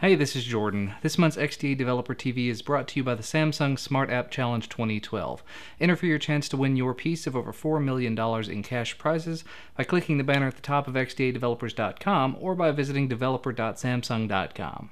Hey, this is Jordan. This month's XDA Developer TV is brought to you by the Samsung Smart App Challenge 2012. Enter for your chance to win your piece of over $4 million in cash prizes by clicking the banner at the top of xdadevelopers.com or by visiting developer.samsung.com.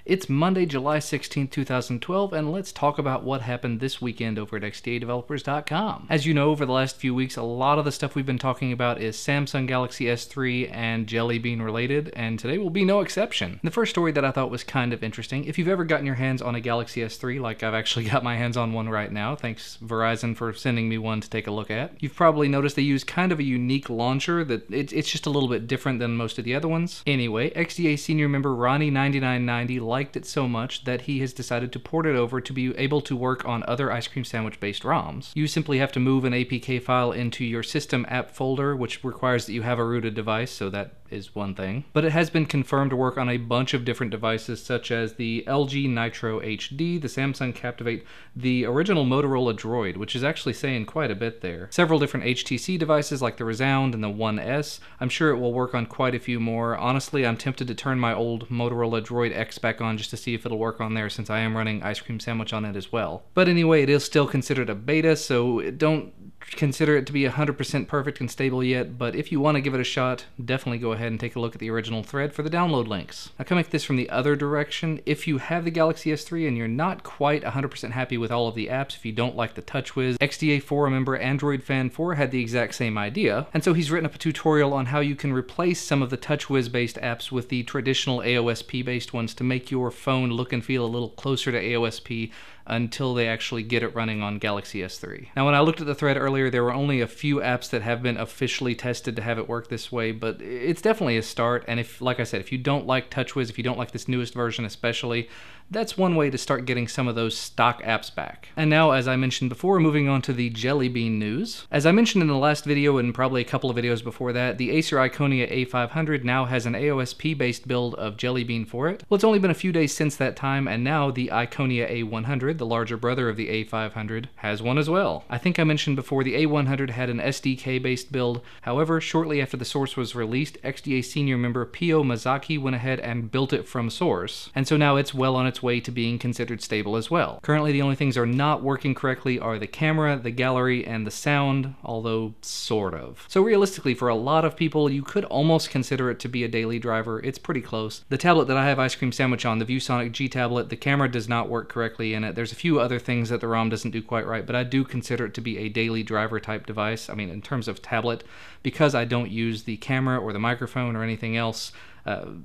It's Monday, July 16, 2012, and let's talk about what happened this weekend over at XDADevelopers.com. As you know, over the last few weeks, a lot of the stuff we've been talking about is Samsung Galaxy S3 and Jelly Bean related, and today will be no exception. The first story that I thought was kind of interesting, if you've ever gotten your hands on a Galaxy S3, like I've actually got my hands on one right now, thanks Verizon for sending me one to take a look at, you've probably noticed they use kind of a unique launcher that it's just a little bit different than most of the other ones. Anyway, XDA senior member Ronnie9990 liked it so much that he has decided to port it over to be able to work on other Ice Cream Sandwich based ROMs. You simply have to move an APK file into your system app folder, which requires that you have a rooted device, so that is one thing. But it has been confirmed to work on a bunch of different devices such as the LG Nitro HD, the Samsung Captivate, the original Motorola Droid, which is actually saying quite a bit there. Several different HTC devices like the Resound and the One S. I'm sure it will work on quite a few more. Honestly, I'm tempted to turn my old Motorola Droid X back on just to see if it'll work on there since I am running Ice Cream Sandwich on it as well. But anyway, it is still considered a beta, so don't consider it to be 100% perfect and stable yet, but if you want to give it a shot, definitely go ahead and take a look at the original thread for the download links. Now coming at this from the other direction, if you have the Galaxy S3 and you're not quite 100% happy with all of the apps, if you don't like the TouchWiz, XDA forum member Android Fan 4 had the exact same idea, and so he's written up a tutorial on how you can replace some of the TouchWiz based apps with the traditional AOSP based ones to make your phone look and feel a little closer to AOSP until they actually get it running on Galaxy S3. Now when I looked at the thread earlier, there were only a few apps that have been officially tested to have it work this way, but it's definitely a start, and if, like I said, if you don't like TouchWiz, if you don't like this newest version especially, that's one way to start getting some of those stock apps back. And now, as I mentioned before, moving on to the Jelly Bean news. As I mentioned in the last video and probably a couple of videos before that, the Acer Iconia A500 now has an AOSP-based build of Jelly Bean for it. Well, it's only been a few days since that time, and now the Iconia A100, the larger brother of the A500, has one as well. I think I mentioned before the A100 had an SDK-based build. However, shortly after the source was released, XDA senior member Pio Mazaki went ahead and built it from source, and so now it's well on its way to being considered stable as well. Currently, the only things that are not working correctly are the camera, the gallery, and the sound, although sort of. So realistically, for a lot of people, you could almost consider it to be a daily driver. It's pretty close. The tablet that I have Ice Cream Sandwich on, the ViewSonic G tablet, the camera does not work correctly in it. There's a few other things that the ROM doesn't do quite right, but I do consider it to be a daily driver type device. I mean, in terms of tablet, because I don't use the camera or the microphone or anything else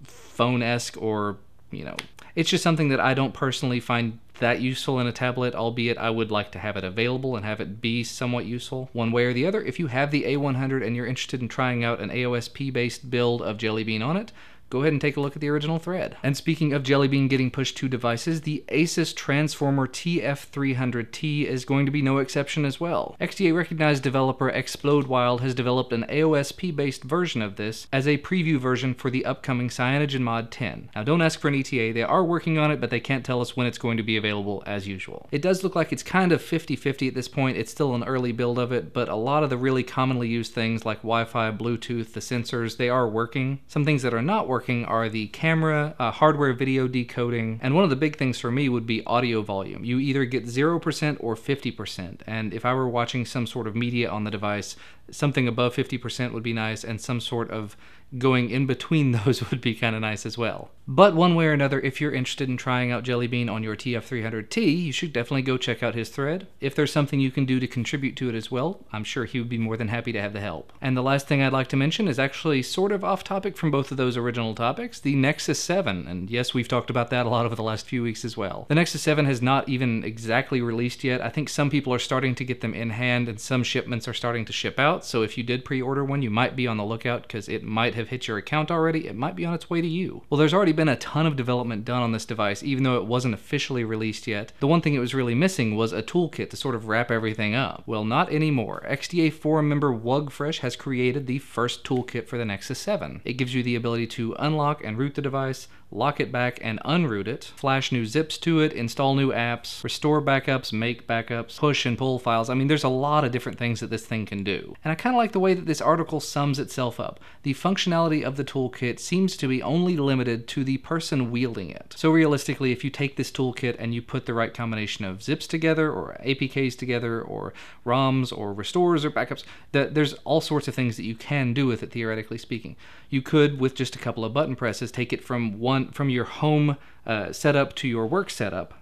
phone-esque, or it's just something that I don't personally find that useful in a tablet, albeit I would like to have it available and have it be somewhat useful one way or the other. If you have the A100 and you're interested in trying out an AOSP-based build of Jelly Bean on it, go ahead and take a look at the original thread. And speaking of Jelly Bean getting pushed to devices, the Asus Transformer TF300T is going to be no exception as well. XDA recognized developer Explode Wild has developed an AOSP-based version of this as a preview version for the upcoming CyanogenMod 10. Now don't ask for an ETA, they are working on it, but they can't tell us when it's going to be available as usual. It does look like it's kind of 50-50 at this point. It's still an early build of it, but a lot of the really commonly used things like Wi-Fi, Bluetooth, the sensors, they are working. Some things that are not working are the camera, hardware video decoding, and one of the big things for me would be audio volume. You either get 0% or 50%, and if I were watching some sort of media on the device, something above 50% would be nice, and some sort of going in between those would be kind of nice as well. But one way or another, if you're interested in trying out Jelly Bean on your TF300T, you should definitely go check out his thread. If there's something you can do to contribute to it as well, I'm sure he would be more than happy to have the help. And the last thing I'd like to mention is actually sort of off topic from both of those original topics, the Nexus 7, and yes, we've talked about that a lot over the last few weeks as well. The Nexus 7 has not even exactly released yet. I think some people are starting to get them in hand, and some shipments are starting to ship out, so if you did pre-order one, you might be on the lookout because it might have hit your account already. It might be on its way to you. Well, there's already been a ton of development done on this device, even though it wasn't officially released yet. The one thing it was really missing was a toolkit to sort of wrap everything up. Well, not anymore. XDA forum member Wugfresh has created the first toolkit for the Nexus 7. It gives you the ability to unlock and root the device, lock it back and unroot it, flash new zips to it, install new apps, restore backups, make backups, push and pull files. I mean, there's a lot of different things that this thing can do. And I kind of like the way that this article sums itself up. The functionality of the toolkit seems to be only limited to the person wielding it. So realistically, if you take this toolkit and you put the right combination of zips together, or APKs together, or ROMs, or restores, or backups, there's all sorts of things that you can do with it, theoretically speaking. You could, with just a couple of button presses, take it from your home setup to your work setup,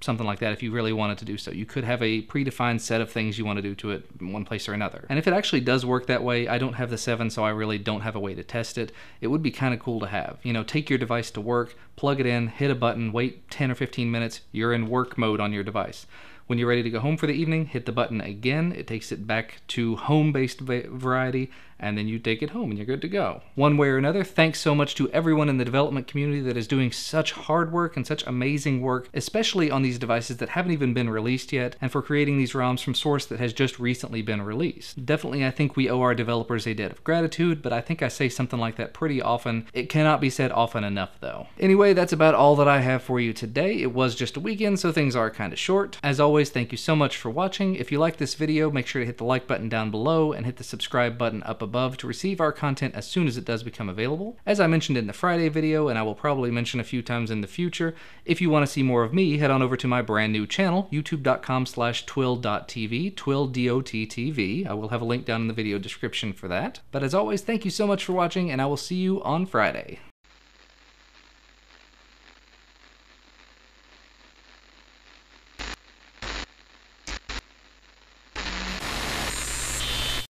something like that, if you really wanted to do so. You could have a predefined set of things you want to do to it in one place or another. And if it actually does work that way, I don't have the 7, so I really don't have a way to test it. It would be kind of cool to have. You know, take your device to work, plug it in, hit a button, wait 10 or 15 minutes, you're in work mode on your device. When you're ready to go home for the evening, hit the button again. It takes it back to home-based variety, and then you take it home and you're good to go. One way or another, thanks so much to everyone in the development community that is doing such hard work and such amazing work, especially on these devices that haven't even been released yet, and for creating these ROMs from source that has just recently been released. Definitely, I think we owe our developers a debt of gratitude, but I think I say something like that pretty often. It cannot be said often enough, though. Anyway, that's about all that I have for you today. It was just a weekend, so things are kind of short. As always, thank you so much for watching. If you like this video, make sure to hit the like button down below and hit the subscribe button up above to receive our content as soon as it does become available. As I mentioned in the Friday video, and I will probably mention a few times in the future, if you want to see more of me, head on over to my brand new channel, youtube.com/twill.tv, twill.tv. I will have a link down in the video description for that. But as always, thank you so much for watching, and I will see you on Friday.